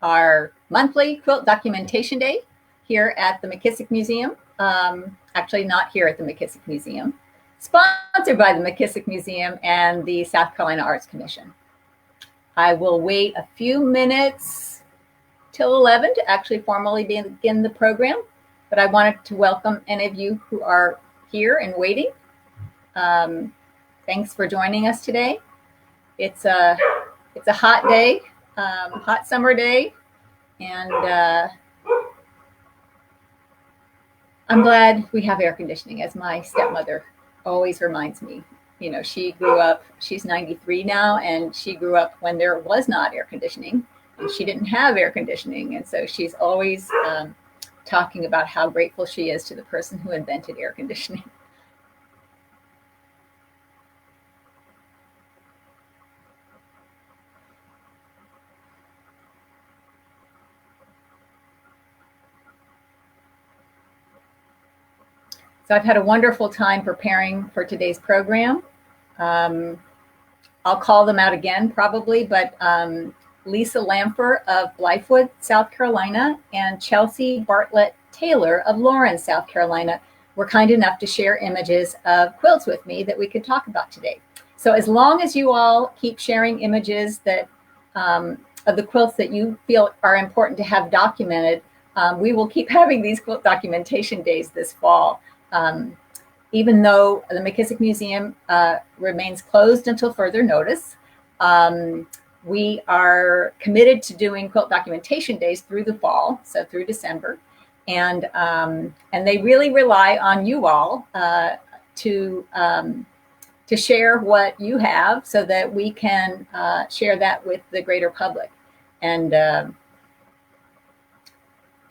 our monthly quilt documentation day here at the McKissick Museum. Actually, not here at the McKissick Museum, sponsored by the McKissick Museum and the South Carolina Arts Commission. I will wait a few minutes till 11 to actually formally begin the program, but I wanted to welcome any of you who are here and waiting. Thanks for joining us today. It's a hot day, hot summer day, and I'm glad we have air conditioning, as my stepmother always reminds me. You know, she grew up, she's 93 now, and she grew up when there was not air conditioning, and she didn't have air conditioning. And so she's always talking about how grateful she is to the person who invented air conditioning. So I've had a wonderful time preparing for today's program. I'll call them out again probably, but Lisa Lampert of Blythewood, South Carolina, and Chelsea Bartlett Taylor of Lawrence, South Carolina, were kind enough to share images of quilts with me that we could talk about today. So as long as you all keep sharing images that of the quilts that you feel are important to have documented, we will keep having these quilt documentation days this fall. Even though the McKissick Museum remains closed until further notice, we are committed to doing quilt documentation days through the fall, so through December, and they really rely on you all to share what you have so that we can share that with the greater public and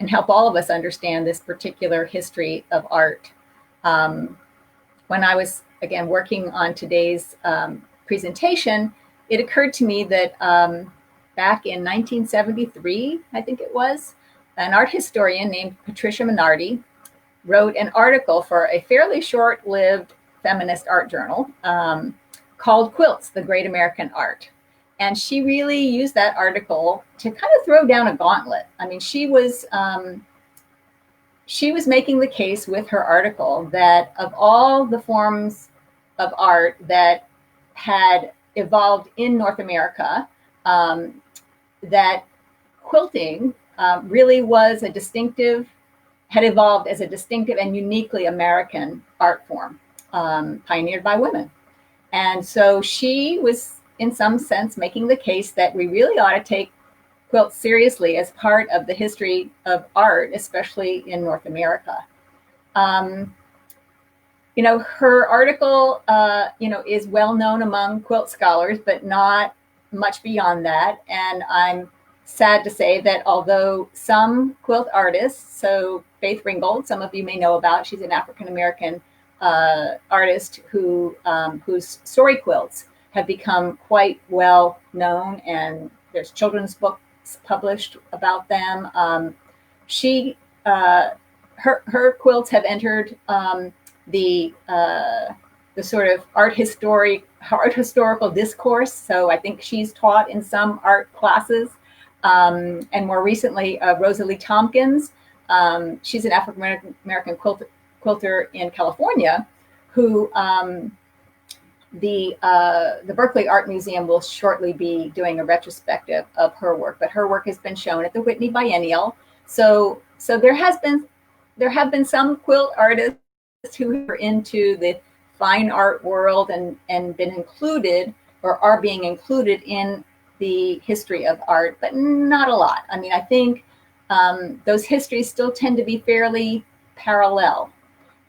help all of us understand this particular history of art. When I was, again, working on today's presentation, it occurred to me that back in 1973, I think it was, an art historian named Patricia Minardi wrote an article for a fairly short-lived feminist art journal called Quilts, the Great American Art. And she really used that article to kind of throw down a gauntlet. I mean, she was making the case with her article that of all the forms of art that had evolved in North America, that quilting really was had evolved as a distinctive and uniquely American art form, pioneered by women. And so she was, in some sense, making the case that we really ought to take quilts seriously as part of the history of art, especially in North America. You know, her article, is well known among quilt scholars, but not much beyond that. And I'm sad to say that although some quilt artists, so Faith Ringgold, some of you may know about, she's an African-American artist whose story quilts have become quite well known, and there's children's books published about them. Her quilts have entered the sort of art historical discourse. So I think she's taught in some art classes. And more recently, Rosalie Tompkins. She's an African American quilter in California, who the Berkeley Art Museum will shortly be doing a retrospective of her work, but her work has been shown at the Whitney Biennial. So there have been some quilt artists who are into the fine art world and been included or are being included in the history of art, but not a lot. I mean, I think those histories still tend to be fairly parallel.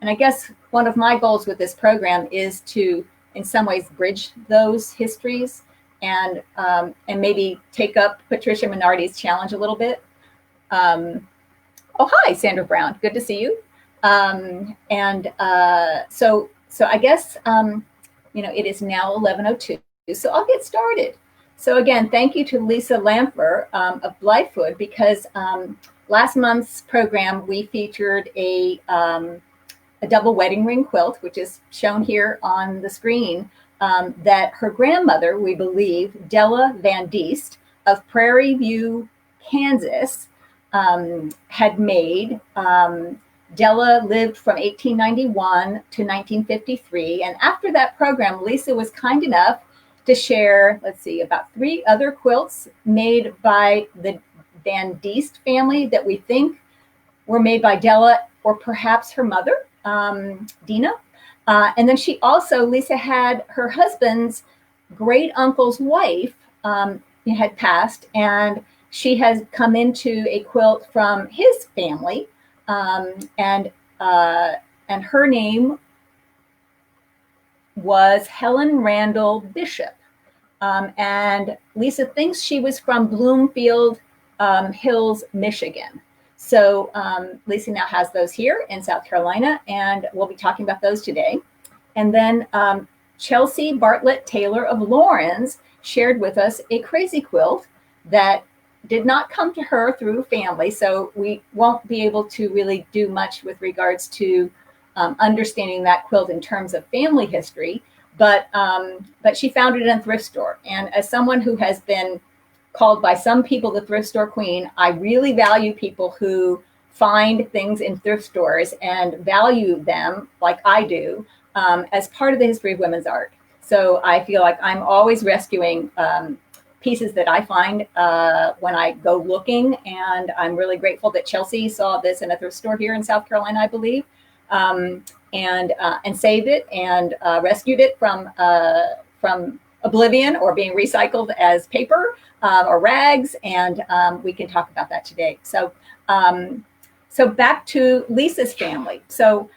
And I guess one of my goals with this program is to, in some ways, bridge those histories and maybe take up Patricia Minardi's challenge a little bit. Oh, hi, Sandra Brown. Good to see you. So I guess, it is now 11:02, so I'll get started. So again, thank you to Lisa Lampert of Blythewood, because last month's program, we featured a double wedding ring quilt, which is shown here on the screen, that her grandmother, we believe, Della Van Diest of Prairie View, Kansas, had made. Della lived from 1891 to 1953. And after that program, Lisa was kind enough to share, let's see, about 3 other quilts made by the Van Diest family that we think were made by Della or perhaps her mother, Dina. And then she also, Lisa had her husband's great uncle's wife had passed, and she has come into a quilt from his family, and her name was Helen Randall Bishop, and Lisa thinks she was from Bloomfield Hills, Michigan. So Lisa now has those here in South Carolina, and we'll be talking about those today. And then Chelsea Bartlett Taylor of Lawrence shared with us a crazy quilt that did not come to her through family, so we won't be able to really do much with regards to understanding that quilt in terms of family history, but she found it in a thrift store. And as someone who has been called by some people the thrift store queen, I really value people who find things in thrift stores and value them like I do as part of the history of women's art. So I feel like I'm always rescuing pieces that I find when I go looking, and I'm really grateful that Chelsea saw this in a thrift store here in South Carolina, I believe, and saved it and rescued it from oblivion or being recycled as paper or rags, and we can talk about that today. So back to Lisa's family. So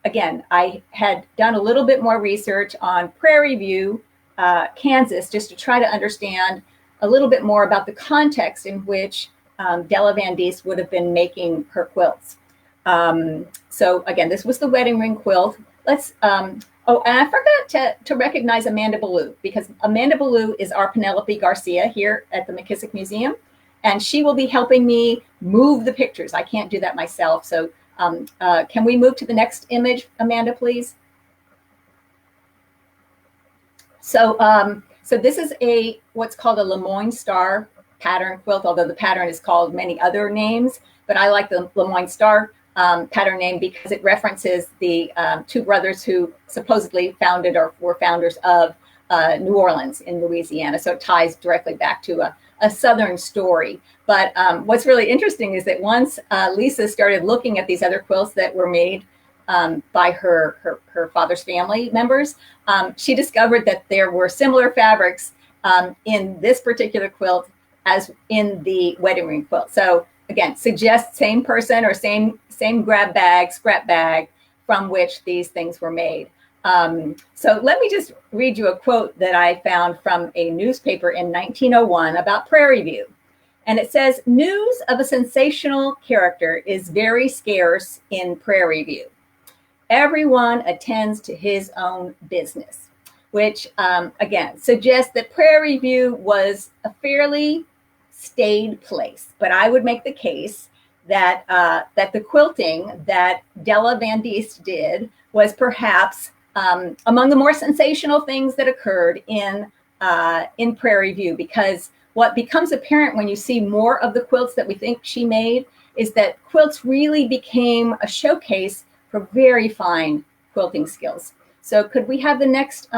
again, I had done a little bit more research on Prairie View, Kansas, just to try to understand a little bit more about the context in which Della Van Diest would have been making her quilts. So again, this was the wedding ring quilt. Let's, and I forgot to recognize Amanda Ballou, because Amanda Ballou is our Penelope Garcia here at the McKissick Museum, and she will be helping me move the pictures. I can't do that myself. So can we move to the next image, Amanda, please? So this is what's called a Lemoine star pattern quilt, although the pattern is called many other names, but I like the Lemoine star pattern name because it references the 2 brothers who supposedly founded or were founders of New Orleans in Louisiana. So it ties directly back to a Southern story. But what's really interesting is that once Lisa started looking at these other quilts that were made by her father's family members, she discovered that there were similar fabrics in this particular quilt as in the wedding ring quilt. So again, suggests same person or same scrap bag from which these things were made. So let me just read you a quote that I found from a newspaper in 1901 about Prairie View. And it says, "News of a sensational character is very scarce in Prairie View. Everyone attends to his own business," which again suggests that Prairie View was a fairly staid place. But I would make the case that that the quilting that Della Van Diest did was perhaps among the more sensational things that occurred in Prairie View, because what becomes apparent when you see more of the quilts that we think she made is that quilts really became a showcase for very fine quilting skills. So could we have the next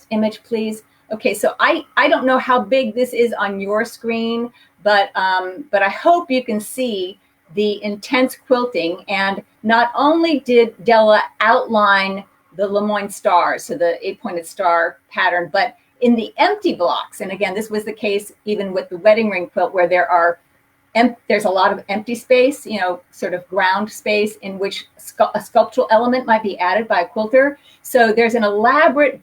image, please? Okay, so I don't know how big this is on your screen, but I hope you can see the intense quilting. And not only did Della outline the Lemoine stars, so the 8-pointed star pattern, but in the empty blocks, and again, this was the case even with the wedding ring quilt, where there's a lot of empty space, sort of ground space in which a sculptural element might be added by a quilter. So there's an elaborate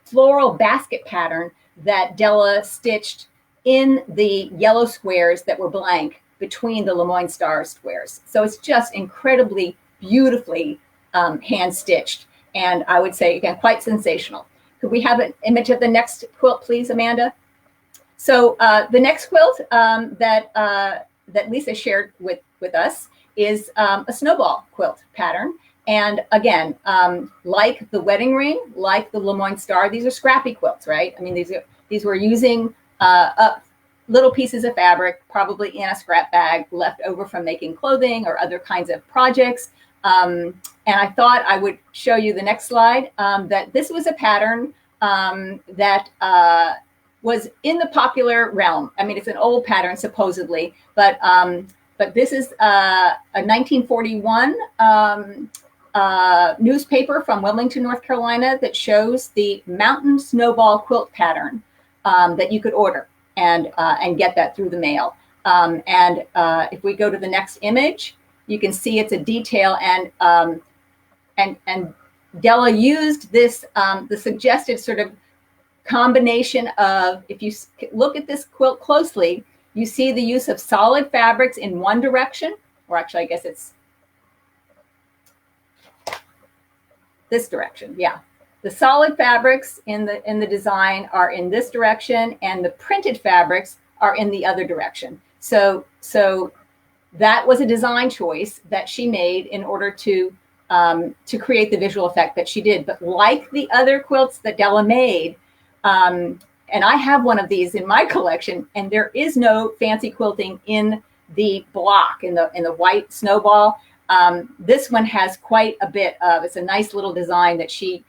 floral basket pattern that Della stitched in the yellow squares that were blank between the Lemoine star squares. So it's just incredibly beautifully hand stitched, and I would say, again, quite sensational. Could we have an image of the next quilt, please, Amanda? So the next quilt that Lisa shared with us is a Snowball quilt pattern. And again, like the wedding ring, like the Lemoine star, these are scrappy quilts, right? I mean, these were using up little pieces of fabric, probably in a scrap bag left over from making clothing or other kinds of projects. And I thought I would show you the next slide, that this was a pattern that was in the popular realm. I mean, it's an old pattern supposedly, but this is a 1941 newspaper from Wilmington, North Carolina, that shows the mountain snowball quilt pattern that you could order and get that through the mail. If we go to the next image, you can see it's a detail, and Della used this the suggested sort of combination of, if you look at this quilt closely, you see the use of solid fabrics in one direction, or actually I guess it's this direction. Yeah, the solid fabrics in the design are in this direction, and the printed fabrics are in the other direction. So that was a design choice that she made in order to create the visual effect that she did. But like the other quilts that Della made, and I have one of these in my collection, and there is no fancy quilting in the block, in the white Snowball. This one has quite a bit of, it's a nice little design that she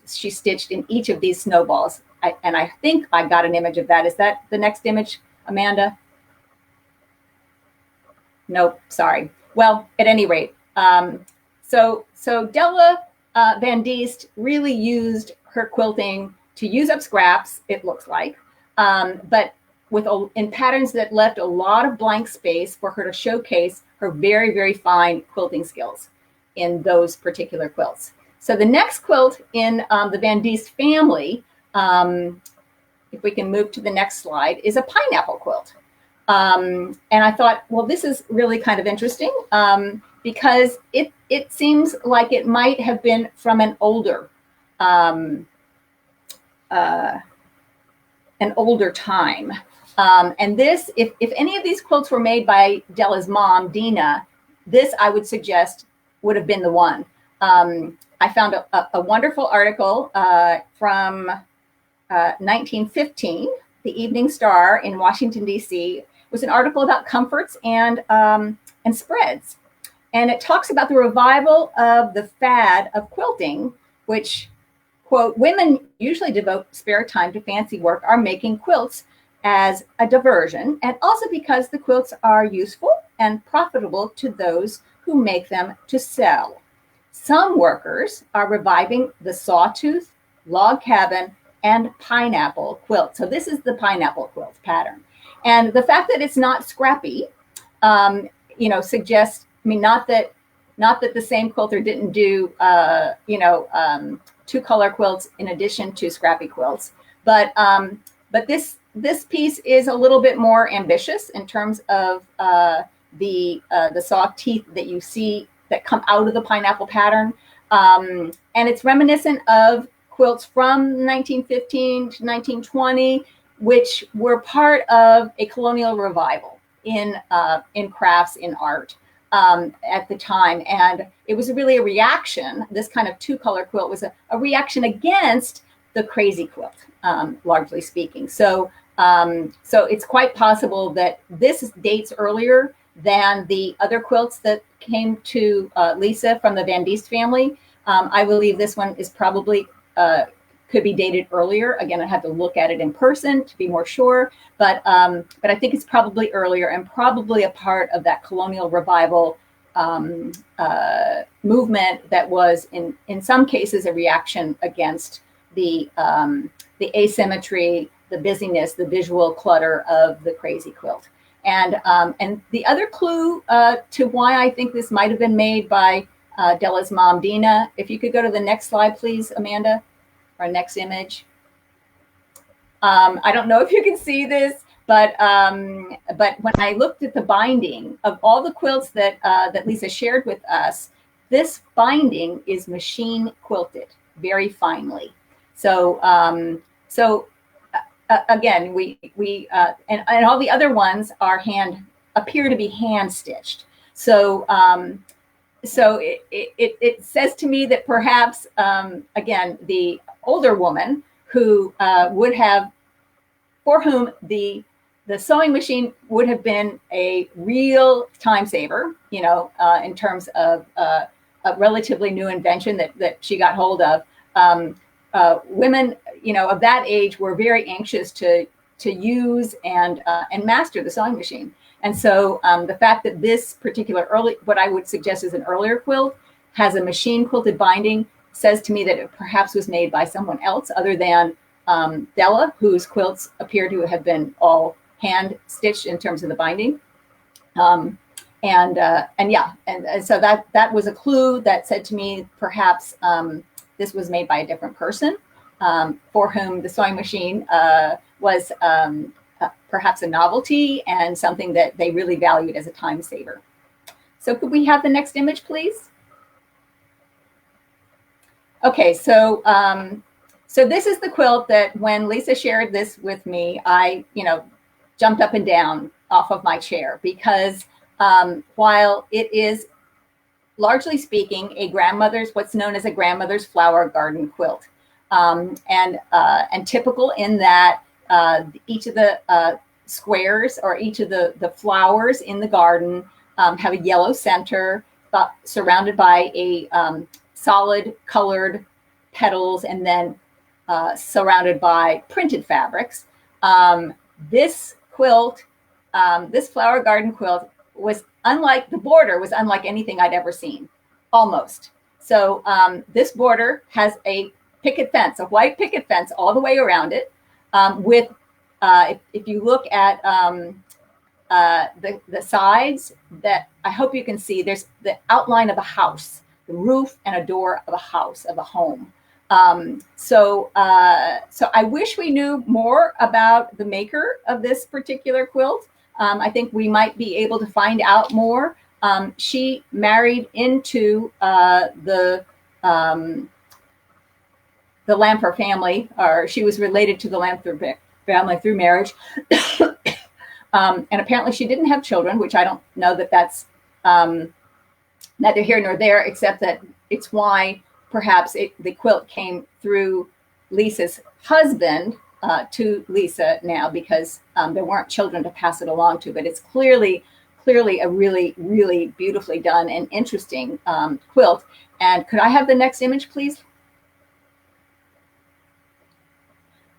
stitched in each of these snowballs. And I think I got an image of that. Is that the next image, Amanda? Nope, sorry. Well, at any rate, so Della Van Diest really used her quilting to use up scraps, it looks like, but in patterns that left a lot of blank space for her to showcase her very, very fine quilting skills in those particular quilts. So the next quilt in the Van Diest family, if we can move to the next slide, is a pineapple quilt. And I thought, well, this is really kind of interesting because it seems like it might have been from an older time. And this, if any of these quilts were made by Della's mom, Dina, this I would suggest would have been the one. I found a wonderful article from 1915, the Evening Star in Washington, D.C. It was an article about comforts and spreads. And it talks about the revival of the fad of quilting, which, quote, women usually devote spare time to fancy work are making quilts as a diversion, and also because the quilts are useful and profitable to those who make them to sell. Some workers are reviving the sawtooth, log cabin, and pineapple quilt. So this is the pineapple quilt pattern. And the fact that it's not scrappy, suggests, I mean, not that the same quilter didn't do, two-color quilts in addition to scrappy quilts, but this piece is a little bit more ambitious in terms of the saw teeth that you see that come out of the pineapple pattern, and it's reminiscent of quilts from 1915 to 1920, which were part of a colonial revival in crafts, in art. At the time, and it was really a reaction. This kind of two-color quilt was a reaction against the crazy quilt, largely speaking. So it's quite possible that this dates earlier than the other quilts that came to Lisa from the Van Diest family. I believe this one is probably could be dated earlier. Again, I have to look at it in person to be more sure, but I think it's probably earlier and probably a part of that colonial revival movement that was in some cases a reaction against the asymmetry, the busyness, the visual clutter of the crazy quilt. And the other clue to why I think this might have been made by Della's mom, Dina, if you could go to the next slide, please, Amanda. Our next image. I don't know if you can see this, but when I looked at the binding of all the quilts that Lisa shared with us, this binding is machine quilted very finely. So again, we and all the other ones are appear to be hand stitched. So it says to me that perhaps again the older woman who would have for whom the sewing machine would have been a real time saver, in terms of a relatively new invention that she got hold of. Women, of that age were very anxious to use and master the sewing machine. And so the fact that this particular what I would suggest is an earlier quilt, has a machine quilted binding says to me that it perhaps was made by someone else other than Della, whose quilts appear to have been all hand stitched in terms of the binding. And so that was a clue that said to me perhaps this was made by a different person, for whom the sewing machine was perhaps a novelty and something that they really valued as a time saver. So could we have the next image, please? Okay, so this is the quilt that when Lisa shared this with me, I jumped up and down off of my chair, because while it is largely speaking what's known as a grandmother's flower garden quilt, and typical in that each of the squares or each of the flowers in the garden have a yellow center, surrounded by a solid colored petals, and then surrounded by printed fabrics. This quilt, this flower garden quilt, the border was unlike anything I'd ever seen, almost. So this border has a picket fence, a white picket fence all the way around it, with, if you look at the sides, that I hope you can see, there's the outline of a house, the roof and a door of a house, of a home. So I wish we knew more about the maker of this particular quilt. I think we might be able to find out more. She married into the Lampert family, or she was related to the Lampert family through marriage. And apparently she didn't have children, which I don't know that that's neither here nor there, except that it's why perhaps the quilt came through Lisa's husband to Lisa now, because there weren't children to pass it along to. But it's clearly a really, really beautifully done and interesting quilt. And could I have the next image, please?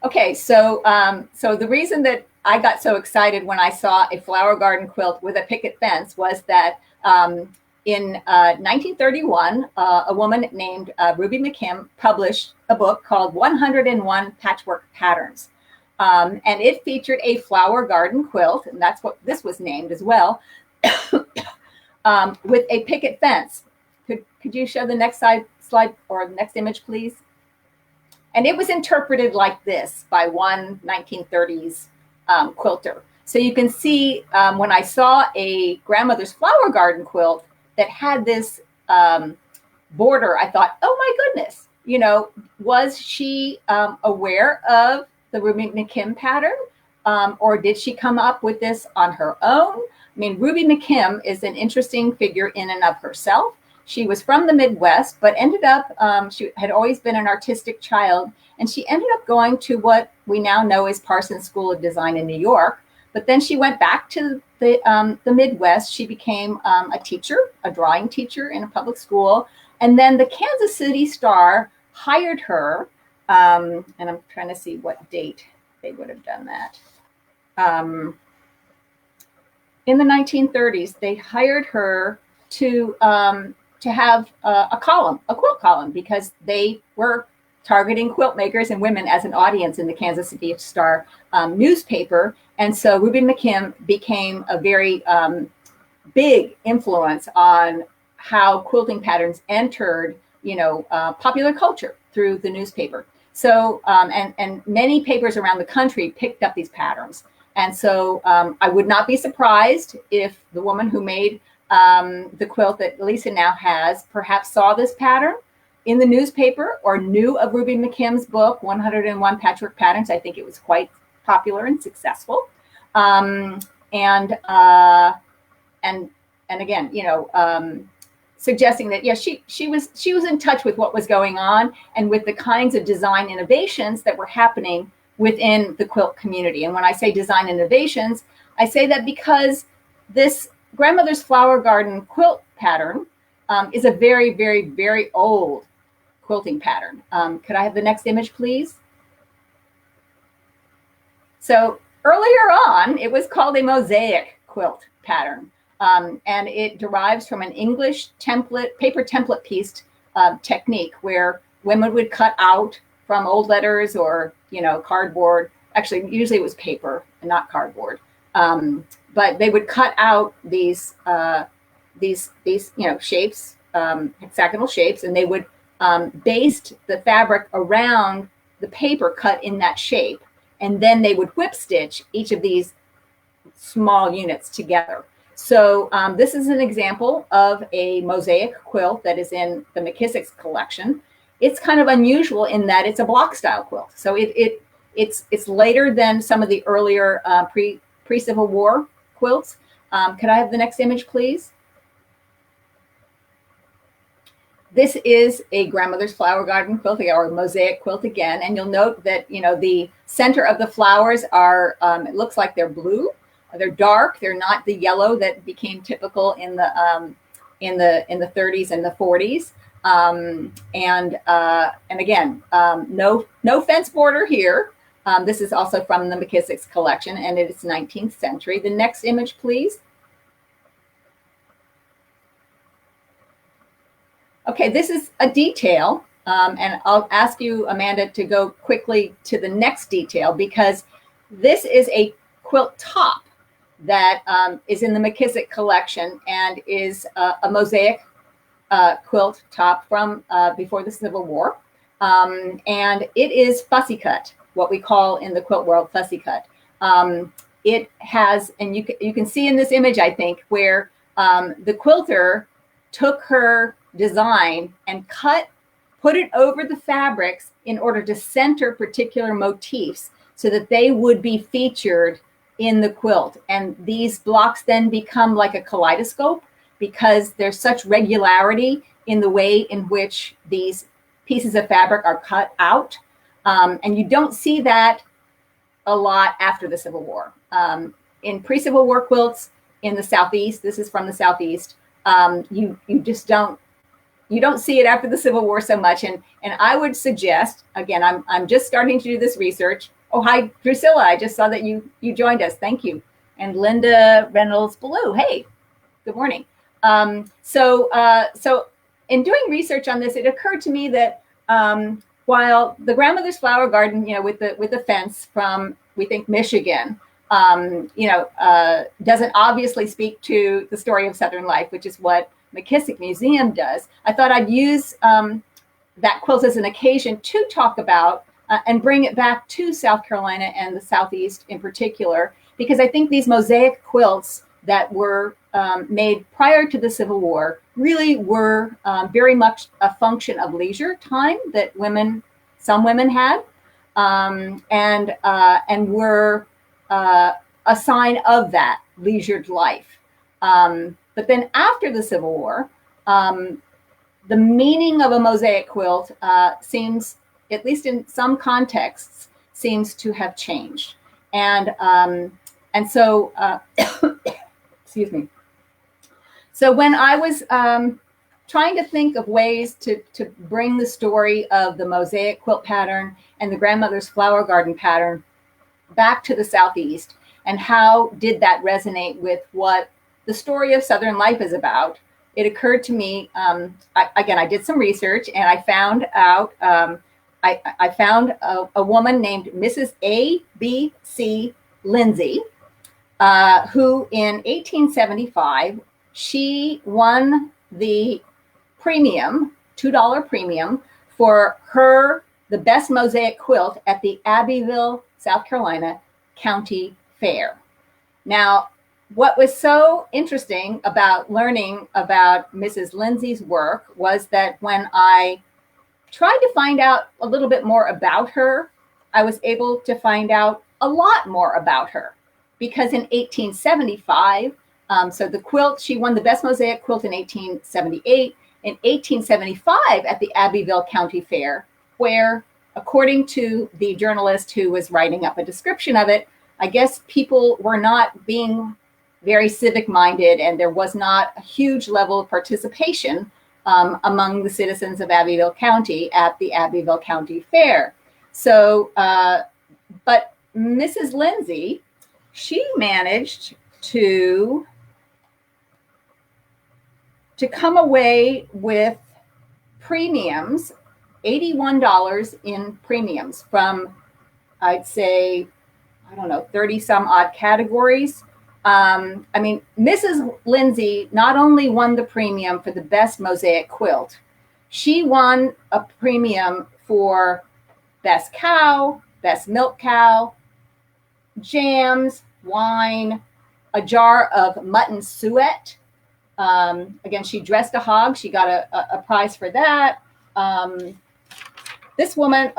Okay, so the reason that I got so excited when I saw a flower garden quilt with a picket fence was that in 1931, a woman named Ruby Mckim published a book called 101 Patchwork Patterns. And it featured a flower garden quilt, and that's what this was named as well, with a picket fence. Could you show the next slide or the next image, please? And it was interpreted like this by one 1930s quilter. So you can see when I saw a grandmother's flower garden quilt that had this border, I thought, oh my goodness, was she aware of the Ruby Mckim pattern? Or did she come up with this on her own? I mean, Ruby Mckim is an interesting figure in and of herself. She was from the Midwest, but ended up, she had always been an artistic child, and she ended up going to what we now know as Parsons School of Design in New York. But then she went back to the Midwest. She became a teacher, a drawing teacher in a public school. And then the Kansas City Star hired her, and I'm trying to see what date they would have done that. In the 1930s, they hired her to have a quilt column, because they were targeting quilt makers and women as an audience in the Kansas City Star newspaper. And so Ruby Mckim became a very big influence on how quilting patterns entered, popular culture through the newspaper. So, and many papers around the country picked up these patterns. And so I would not be surprised if the woman who made the quilt that Lisa now has perhaps saw this pattern in the newspaper or knew of Ruby Mckim's book, 101 Patchwork Patterns. I think it was quite popular and successful. And again, suggesting that, yeah, she was in touch with what was going on and with the kinds of design innovations that were happening within the quilt community. And when I say design innovations, I say that because this grandmother's flower garden quilt pattern is a very, very, very old quilting pattern. Could I have the next image, please? So earlier on, it was called a mosaic quilt pattern, and it derives from an English template, paper template piece technique where women would cut out from old letters or, cardboard. Actually, usually it was paper and not cardboard. But they would cut out these shapes, hexagonal shapes, and they would baste the fabric around the paper cut in that shape. And then they would whip stitch each of these small units together. So this is an example of a mosaic quilt that is in the McKissick's collection. It's kind of unusual in that it's a block style quilt. So it's later than some of the earlier pre-Civil War quilts. Could I have the next image, please? This is a grandmother's flower garden quilt, or a mosaic quilt again. And you'll note that, the center of the flowers are, it looks like they're blue. They're dark. They're not the yellow that became typical in the 30s and the 40s. And again, no fence border here. This is also from the McKissick's collection, and it is 19th century. The next image, please. Okay, this is a detail, and I'll ask you, Amanda, to go quickly to the next detail, because this is a quilt top that is in the McKissick collection and is a mosaic quilt top from before the Civil War. And it is fussy cut, what we call in the quilt world fussy cut. It has, and you can see in this image, I think, where the quilter took her design and put it over the fabrics in order to center particular motifs so that they would be featured in the quilt. And these blocks then become like a kaleidoscope because there's such regularity in the way in which these pieces of fabric are cut out. And you don't see that a lot after the Civil War. In pre-Civil War quilts in the Southeast, this is from the Southeast, you just don't see it after the Civil War so much. And I would suggest, again, I'm just starting to do this research. Oh, hi, Drusilla. I just saw that you joined us. Thank you. And Linda Reynolds Blue. Hey, good morning. So in doing research on this, it occurred to me that while the grandmother's flower garden, with the fence from, we think, Michigan, doesn't obviously speak to the story of Southern life, which is what McKissick Museum does. I thought I'd use that quilt as an occasion to talk about and bring it back to South Carolina and the Southeast in particular, because I think these mosaic quilts that were made prior to the Civil War really were very much a function of leisure time that some women had, and were a sign of that leisured life. But then after the Civil War, the meaning of a mosaic quilt seems, at least in some contexts, seems to have changed. And so, excuse me. So when I was trying to think of ways to bring the story of the mosaic quilt pattern and the grandmother's flower garden pattern back to the Southeast, and how did that resonate with what the story of Southern life is about, it occurred to me, I did some research, and I found out, I found a woman named Mrs. A.B.C. Lindsay, who in 1875, she won the premium, $2 premium, for the best mosaic quilt at the Abbeville, South Carolina County Fair. Now, what was so interesting about learning about Mrs. Lindsay's work was that when I tried to find out a little bit more about her, I was able to find out a lot more about her, because in 1875, so the quilt, she won the best mosaic quilt in 1878. In 1875 at the Abbeville County Fair, where according to the journalist who was writing up a description of it, I guess people were not being very civic minded, and there was not a huge level of participation among the citizens of Abbeville County at the Abbeville County Fair. So, but Mrs. Lindsay, she managed to come away with premiums, $81 in premiums from, I'd say, I don't know, 30 some odd categories. I mean, Mrs. Lindsay not only won the premium for the best mosaic quilt, she won a premium for best cow, best milk cow, jams, wine, a jar of mutton suet. Again, she dressed a hog. She got a prize for that. This woman,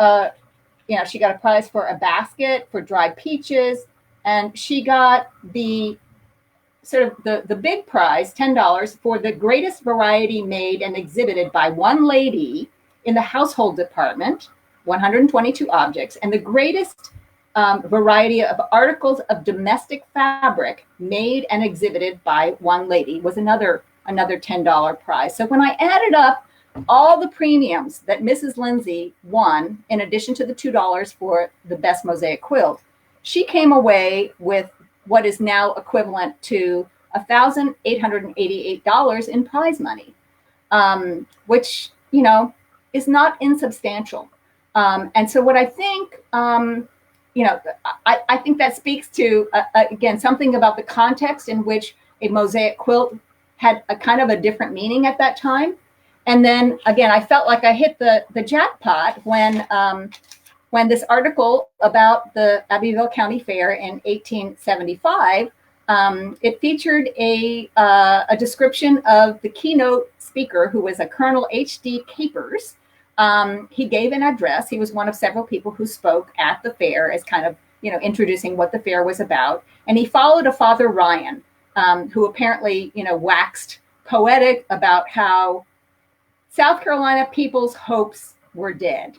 she got a prize for a basket for dried peaches, and she got the the big prize, $10, for the greatest variety made and exhibited by one lady in the household department, 122 objects, and the greatest variety of articles of domestic fabric made and exhibited by one lady was another $10 prize. So when I added up all the premiums that Mrs. Lindsay won, in addition to the $2 for the best mosaic quilt, she came away with what is now equivalent to $1,888 in prize money, which, is not insubstantial. And so what I think, I think that speaks to, again, something about the context in which a mosaic quilt had a kind of a different meaning at that time. And then, again, I felt like I hit the jackpot when this article about the Abbeville County Fair in 1875, it featured a description of the keynote speaker, who was a Colonel H.D. Capers. He gave an address. He was one of several people who spoke at the fair as kind of, introducing what the fair was about. And he followed a Father Ryan, who apparently, waxed poetic about how South Carolina people's hopes were dead.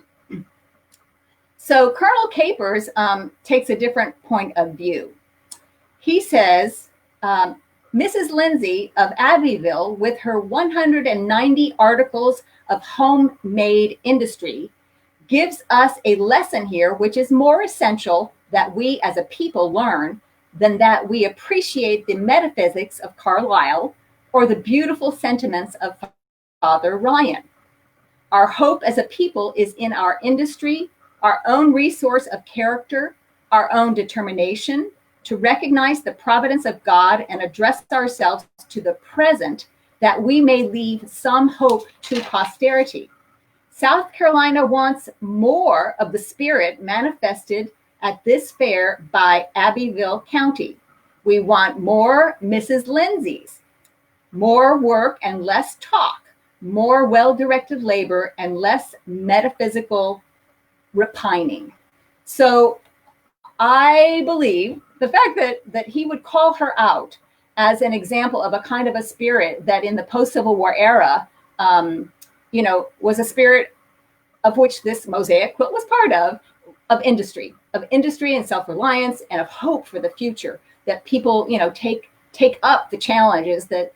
So Colonel Capers takes a different point of view. He says, Mrs. Lindsay of Abbeville, with her 190 articles of homemade industry, gives us a lesson here which is more essential that we as a people learn than that we appreciate the metaphysics of Carlyle or the beautiful sentiments of Father Ryan. Our hope as a people is in our industry, our own resource of character, our own determination to recognize the providence of God and address ourselves to the present, that we may leave some hope to posterity. South Carolina wants more of the spirit manifested at this fair by Abbeville County. We want more Mrs. Lindsay's, more work and less talk, more well-directed labor and less metaphysical repining. So I believe the fact that he would call her out as an example of a kind of a spirit that in the post-Civil War era, was a spirit of which this mosaic quilt was part of industry and self-reliance and of hope for the future, that people, take up the challenges that,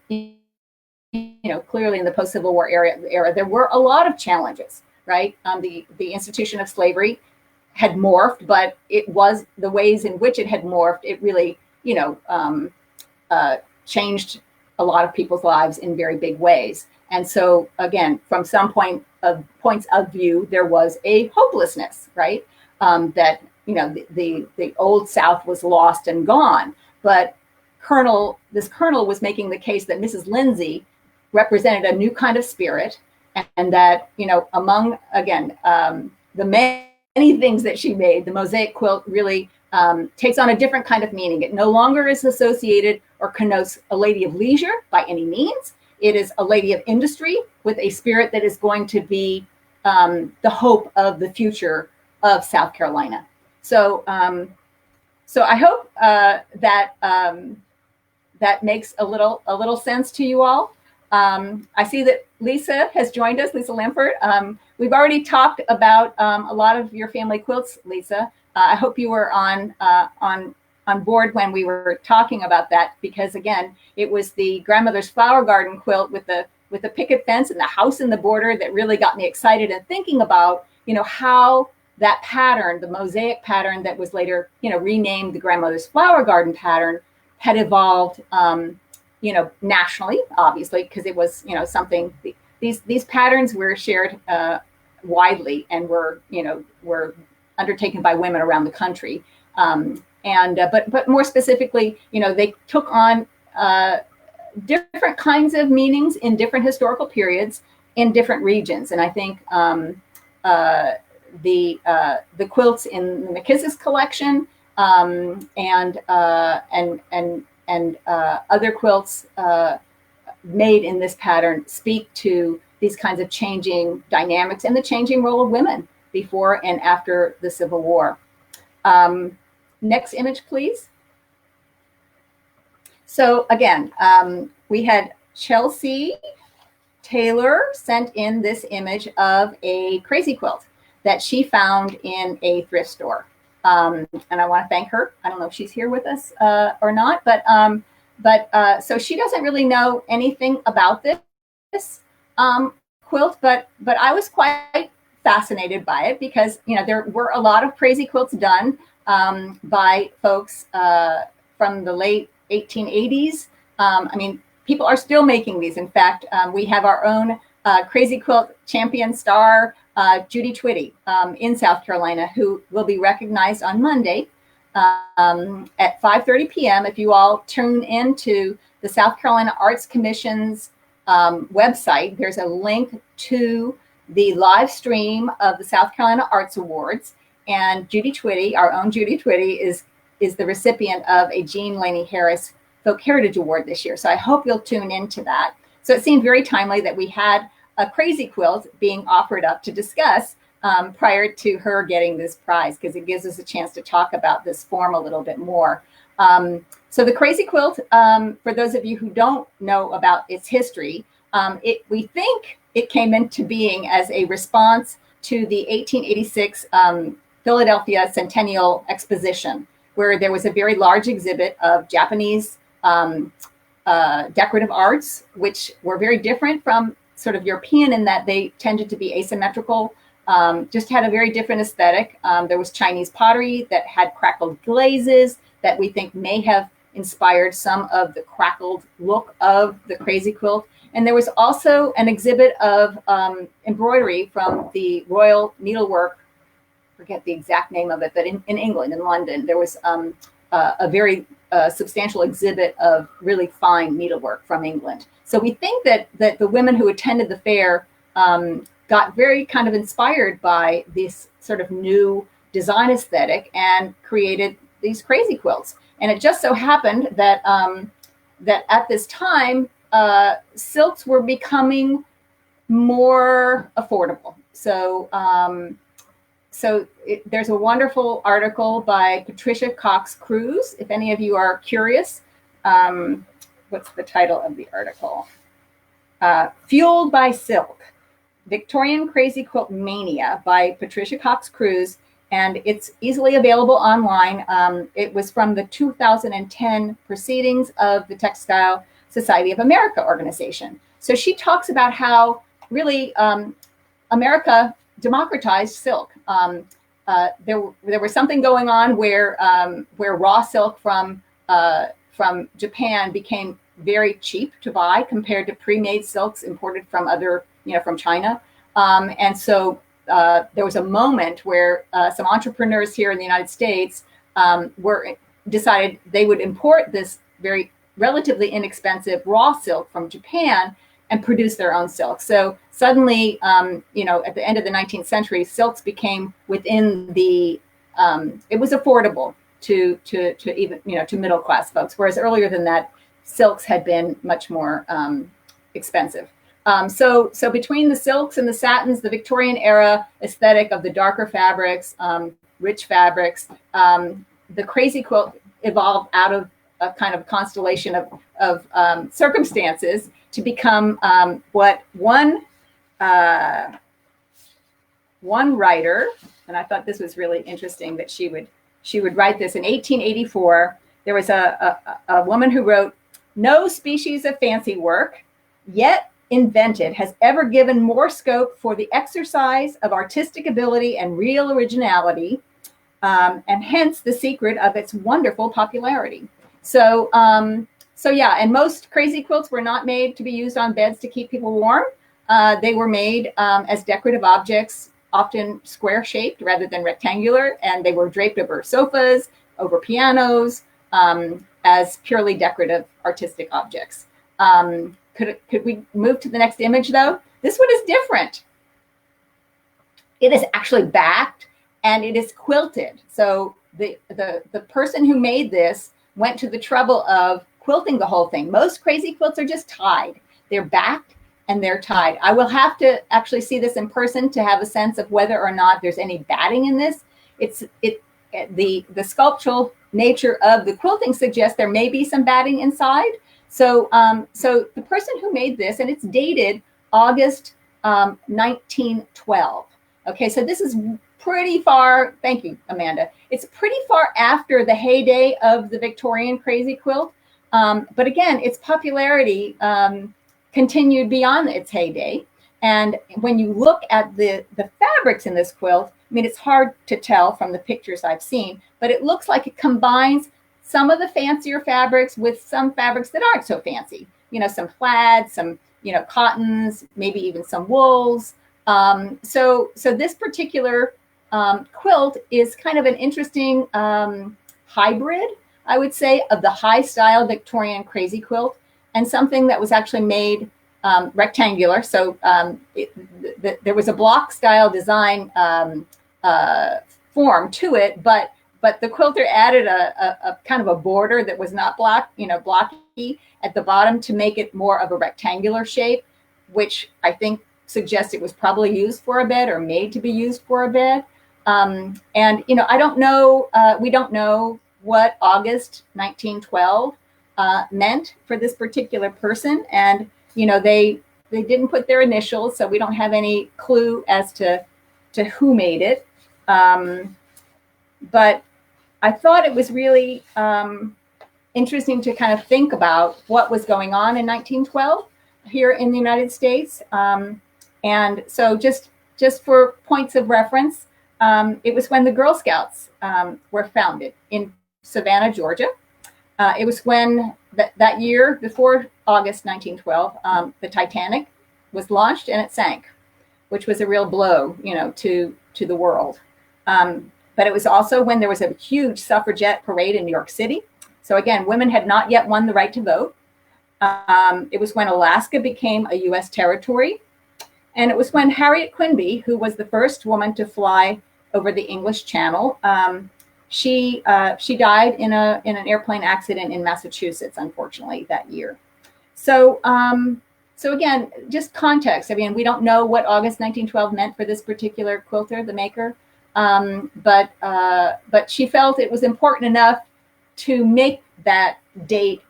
clearly in the post-Civil War era, there were a lot of challenges, right? The institution of slavery had morphed, but it was the ways in which it had morphed. It really, changed a lot of people's lives in very big ways. And so, again, from some points of view, there was a hopelessness, right? That the old South was lost and gone. But this colonel was making the case that Mrs. Lindsay represented a new kind of spirit, and that among the many things that she made, the mosaic quilt really takes on a different kind of meaning. It no longer is associated or connotes a lady of leisure by any means. It is a lady of industry with a spirit that is going to be the hope of the future of South Carolina. So I hope that makes a little sense to you all. I see that Lisa has joined us, Lisa Lampert. we've already talked about a lot of your family quilts, Lisa. I hope you were on board when we were talking about that, because again, it was the grandmother's flower garden quilt with the picket fence and the house in the border that really got me excited and thinking about, how that pattern, the mosaic pattern that was later, renamed the grandmother's flower garden pattern, had evolved, nationally, obviously, because it was, something. These patterns were shared widely and were undertaken by women around the country. But more specifically, they took on different kinds of meanings in different historical periods in different regions. And I think the quilts in the McKissick's collection and other quilts made in this pattern speak to these kinds of changing dynamics and the changing role of women before and after the Civil War. Next image, please. So again, we had Chelsea Taylor sent in this image of a crazy quilt that she found in a thrift store. And I want to thank her. I don't know if she's here with us or not, but so she doesn't really know anything about this quilt, but I was quite fascinated by it because, there were a lot of crazy quilts done by folks from the late 1880s. People are still making these. In fact, we have our own crazy quilt champion star, Judy Twitty, in South Carolina, who will be recognized on Monday at 5:30 p.m. If you all tune into the South Carolina Arts Commission's website, there's a link to the live stream of the South Carolina Arts Awards. And Judy Twitty, our own Judy Twitty, is the recipient of a Jean Laney Harris Folk Heritage Award this year. So I hope you'll tune into that. So it seemed very timely that we had a crazy quilt being offered up to discuss prior to her getting this prize, because it gives us a chance to talk about this form a little bit more. So the crazy quilt, for those of you who don't know about its history, we think it came into being as a response to the 1886 Philadelphia Centennial Exposition, where there was a very large exhibit of Japanese decorative arts, which were very different from sort of European in that they tended to be asymmetrical, just had a very different aesthetic. There was Chinese pottery that had crackled glazes that we think may have inspired some of the crackled look of the crazy quilt. And there was also an exhibit of embroidery from the Royal Needlework, forget the exact name of it, but in England, in London, there was a very substantial exhibit of really fine needlework from England. So we think that the women who attended the fair got very kind of inspired by this sort of new design aesthetic and created these crazy quilts. And it just so happened that that at this time, silks were becoming more affordable. So there's a wonderful article by Patricia Cox Cruz. If any of you are curious, what's the title of the article? Fueled by Silk, Victorian Crazy Quilt Mania by Patricia Cox Cruz. And it's easily available online. It was from the 2010 proceedings of the Textile Society of America organization. So she talks about how really America democratized silk. There was something going on where raw silk from Japan became very cheap to buy compared to pre-made silks imported from from China. And so there was a moment where some entrepreneurs here in the United States decided they would import this very relatively inexpensive raw silk from Japan and produce their own silk. So suddenly, at the end of the 19th century, silks became within the, it was affordable to even, to middle class folks. Whereas earlier than that, silks had been much more expensive. So between the silks and the satins, the Victorian era aesthetic of the darker fabrics, rich fabrics, the crazy quilt evolved out of a kind of constellation of circumstances to become what one one writer, and I thought this was really interesting that she would write this in 1884. There was a woman who wrote, "No species of fancy work yet invented has ever given more scope for the exercise of artistic ability and real originality, and hence the secret of its wonderful popularity." So, so yeah, and most crazy quilts were not made to be used on beds to keep people warm. They were made as decorative objects, often square shaped rather than rectangular, and they were draped over sofas, over pianos, as purely decorative artistic objects. Could we move to the next image though? This one is different. It is actually backed and it is quilted. So the person who made this went to the trouble of quilting the whole thing. Most crazy quilts are just tied. They're backed and they're tied. I will have to actually see this in person to have a sense of whether or not there's any batting in this. The sculptural nature of the quilting suggests there may be some batting inside. So the person who made this, and it's dated August 1912. Okay, so this is pretty far, thank you, Amanda. It's pretty far after the heyday of the Victorian crazy quilt. But again, its popularity continued beyond its heyday. And when you look at the fabrics in this quilt, I mean, it's hard to tell from the pictures I've seen, but it looks like it combines some of the fancier fabrics with some fabrics that aren't so fancy. You know, some plaid, some, cottons, maybe even some wools. So this particular quilt is kind of an interesting hybrid, I would say, of the high style Victorian crazy quilt and something that was actually made rectangular. So there was a block style design form to it, but the quilter added a kind of a border that was not blocky at the bottom to make it more of a rectangular shape, which I think suggests it was probably used for a bed or made to be used for a bed. And, I don't know, we don't know what August 1912 meant for this particular person. And, they didn't put their initials, so we don't have any clue as to who made it. But I thought it was really interesting to kind of think about what was going on in 1912 here in the United States. And so just for points of reference, it was when the Girl Scouts were founded in Savannah, Georgia. It was when that year before August 1912, the Titanic was launched and it sank, which was a real blow, to the world. But it was also when there was a huge suffragette parade in New York City. So again, women had not yet won the right to vote. It was when Alaska became a U.S. territory. And it was when Harriet Quimby, who was the first woman to fly over the English Channel, she died in an airplane accident in Massachusetts, unfortunately, that year. So again, just context. I mean, we don't know what August 1912 meant for this particular quilter, the maker, but she felt it was important enough to make that date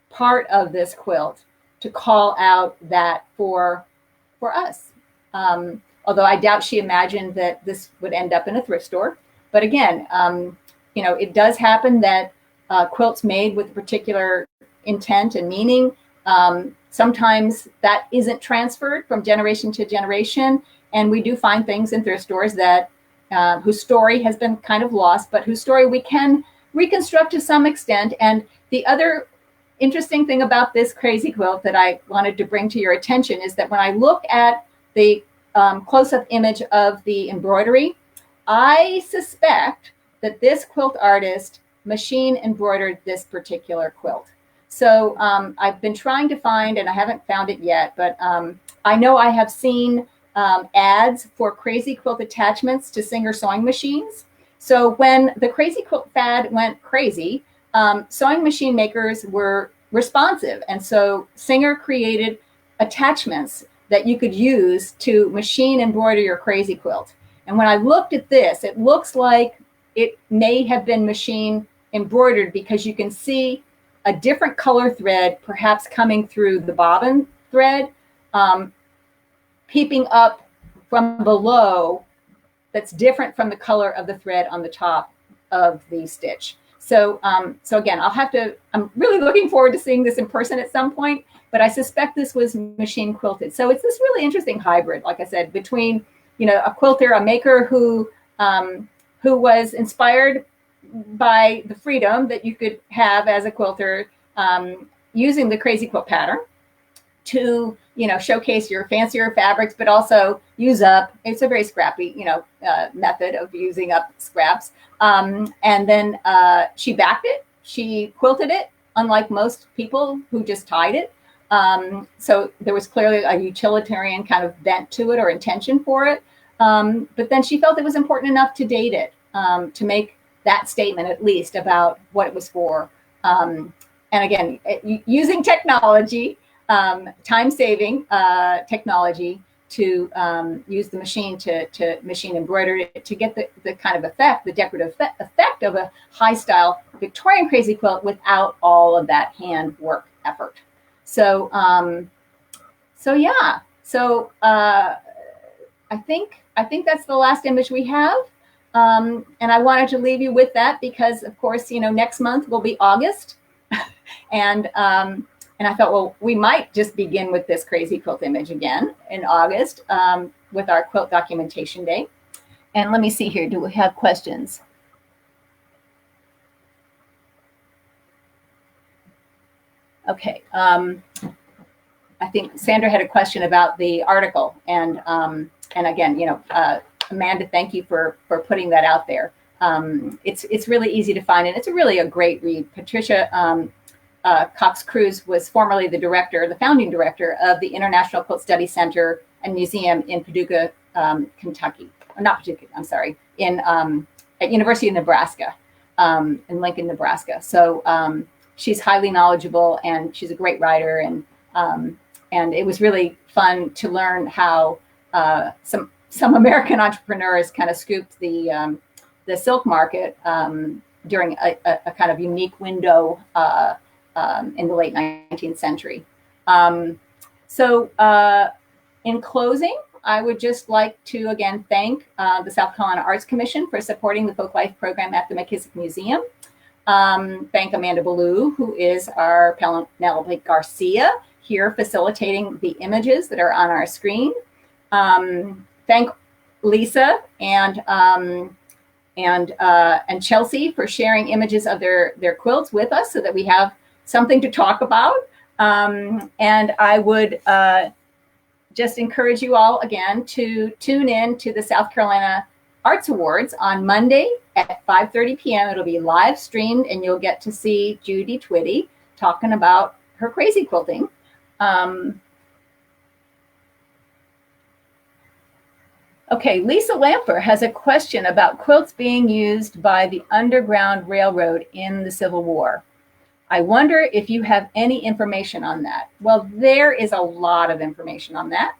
part of this quilt to call out that for us. Although I doubt she imagined that this would end up in a thrift store. But again, it does happen that quilts made with particular intent and meaning, sometimes that isn't transferred from generation to generation. And we do find things in thrift stores that whose story has been kind of lost, but whose story we can reconstruct to some extent. And the other interesting thing about this crazy quilt that I wanted to bring to your attention is that when I look at the close-up image of the embroidery, I suspect that this quilt artist machine embroidered this particular quilt. So I've been trying to find, and I haven't found it yet, but I know I have seen ads for crazy quilt attachments to Singer sewing machines. So when the crazy quilt fad went crazy, sewing machine makers were responsive. And so Singer created attachments that you could use to machine embroider your crazy quilt. And when I looked at this, it looks like it may have been machine embroidered because you can see a different color thread perhaps coming through the bobbin thread, peeping up from below that's different from the color of the thread on the top of the stitch. So, so again, I'm really looking forward to seeing this in person at some point, but I suspect this was machine quilted. So it's this really interesting hybrid, like I said, between, a quilter, a maker who was inspired by the freedom that you could have as a quilter, using the crazy quilt pattern to, showcase your fancier fabrics, but also use up. It's a very scrappy, method of using up scraps. And then she backed it. She quilted it, unlike most people who just tied it. So there was clearly a utilitarian kind of bent to it or intention for it. But then she felt it was important enough to date it, to make that statement at least about what it was for. And again, using technology, time-saving technology to use the machine to machine embroider it to get the kind of effect, the decorative effect of a high-style Victorian crazy quilt without all of that hand work effort. So, yeah. So I think that's the last image we have. And I wanted to leave you with that because, of course, next month will be August. And I thought, well, we might just begin with this crazy quilt image again in August with our Quilt Documentation Day. And let me see here. Do we have questions? Okay. I think Sandra had a question about the article. And again, Amanda, thank you for putting that out there. It's really easy to find, and it's really a great read. Patricia Cox-Cruz was formerly the founding director of the International Quilt Study Center and Museum in Paducah, Kentucky. Or not Paducah, I'm sorry, at University of Nebraska, in Lincoln, Nebraska. So she's highly knowledgeable, and she's a great writer, and it was really fun to learn how some American entrepreneurs kind of scooped the silk market during a kind of unique window in the late 19th century. So in closing, I would just like to again thank the South Carolina Arts Commission for supporting the Folklife program at the McKissick Museum. Thank Amanda Ballou, who is our Penelope Garcia, here facilitating the images that are on our screen. Thank Lisa and Chelsea for sharing images of their quilts with us so that we have something to talk about. And I would just encourage you all again to tune in to the South Carolina Arts Awards on Monday at 5:30 p.m. It'll be live streamed, and you'll get to see Judy Twitty talking about her crazy quilting. Okay, Lisa Lampert has a question about quilts being used by the Underground Railroad in the Civil War. I wonder if you have any information on that. Well, there is a lot of information on that.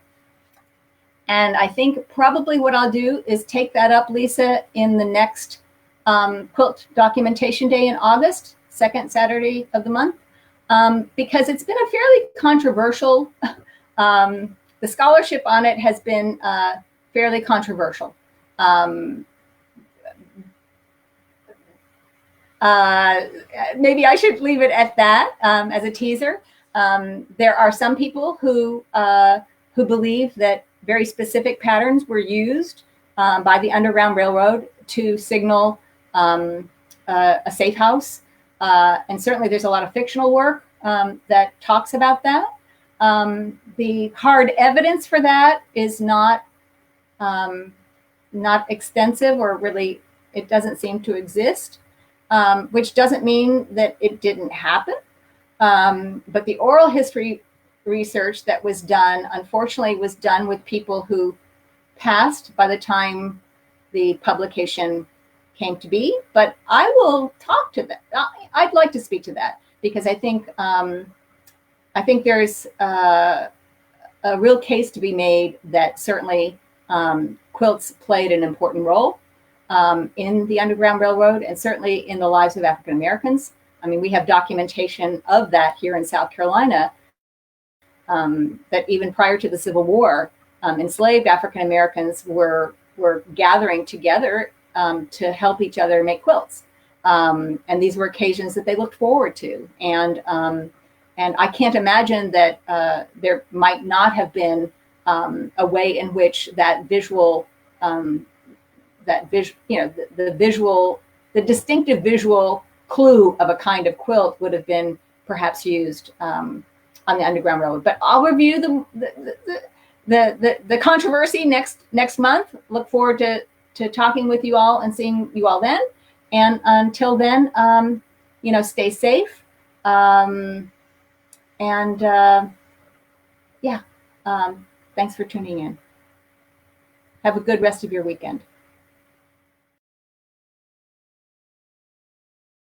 And I think probably what I'll do is take that up, Lisa, in the next Quilt Documentation Day in August, second Saturday of the month, because it's been a fairly controversial, the scholarship on it has been fairly controversial. Maybe I should leave it at that as a teaser. There are some people who believe that very specific patterns were used by the Underground Railroad to signal a safe house. And certainly there's a lot of fictional work that talks about that. The hard evidence for that is not extensive, or really it doesn't seem to exist, which doesn't mean that it didn't happen. But the oral history research that was done, unfortunately, was done with people who passed by the time the publication came to be. But I will talk to that. I'd like to speak to that, because I think there's a real case to be made that certainly quilts played an important role in the Underground Railroad, and certainly in the lives of African Americans. I mean, we have documentation of that here in South Carolina, that even prior to the Civil War, enslaved African Americans were were gathering together to help each other make quilts. And these were occasions that they looked forward to. And I can't imagine that there might not have been a way in which that visual, the distinctive visual clue of a kind of quilt would have been perhaps used on the Underground Railroad. But I'll review the controversy next month. Look forward to talking with you all and seeing you all then. And until then, stay safe. Thanks for tuning in. Have a good rest of your weekend.